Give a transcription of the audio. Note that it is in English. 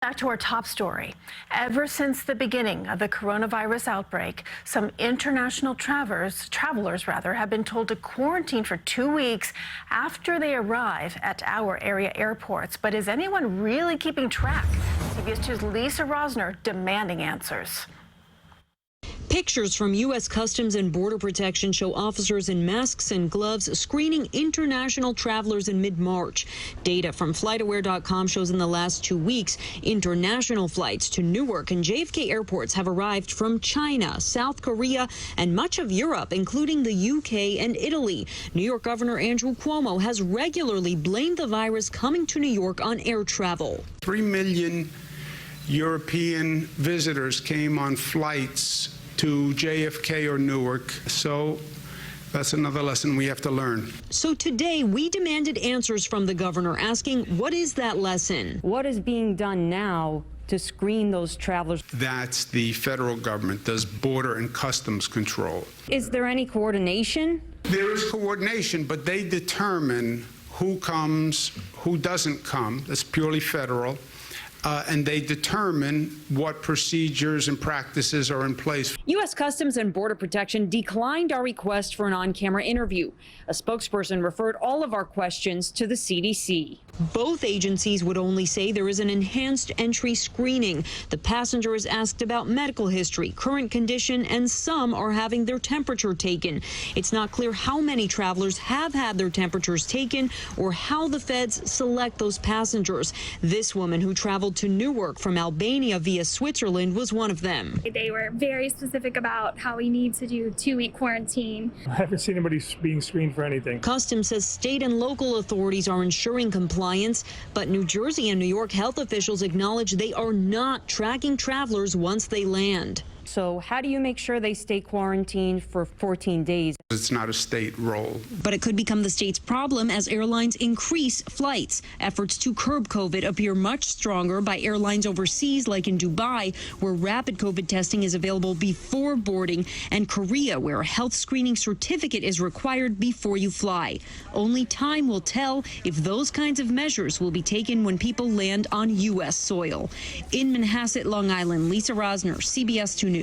Back to our top story. Ever since the beginning of the coronavirus outbreak, some international travelers have been told to quarantine for 2 weeks after they arrive at our area airports. But is anyone really keeping track? CBS 2's Lisa Rozner demanding answers. Pictures from U.S. Customs and Border Protection show officers in masks and gloves screening international travelers in mid-March. Data from FlightAware.com shows in the last 2 weeks, international flights to Newark and JFK airports have arrived from China, South Korea, and much of Europe, including the UK and Italy. New York Governor Andrew Cuomo has regularly blamed the virus coming to New York on air travel. 3 million European visitors came on flights to JFK or Newark, so that's another lesson we have to learn. So today we demanded answers from the governor, asking what is that lesson? What is being done now to screen those travelers? That's the federal government, does border and customs control. Is there any coordination? There is coordination, but they determine who comes, who doesn't come. That's purely federal. And they determine what procedures and practices are in place. U.S. Customs and Border Protection declined our request for an on-camera interview. A spokesperson referred all of our questions to the CDC. Both agencies would only say there is an enhanced entry screening. The passenger is asked about medical history, current condition, and some are having their temperature taken. It's not clear how many travelers have had their temperatures taken or how the feds select those passengers. This woman who traveled to Newark from Albania via Switzerland was one of them. They were very specific about how we need to do 2-week quarantine. I haven't seen anybody being screened for anything. Customs says state and local authorities are ensuring compliance, but New Jersey and New York health officials acknowledge they are not tracking travelers once they land. So how do you make sure they stay quarantined for 14 days? It's not a state role. But it could become the state's problem as airlines increase flights. Efforts to curb COVID appear much stronger by airlines overseas, like in Dubai, where rapid COVID testing is available before boarding, and Korea, where a health screening certificate is required before you fly. Only time will tell if those kinds of measures will be taken when people land on U.S. soil. In Manhasset, Long Island, Lisa Rozner, CBS 2 News.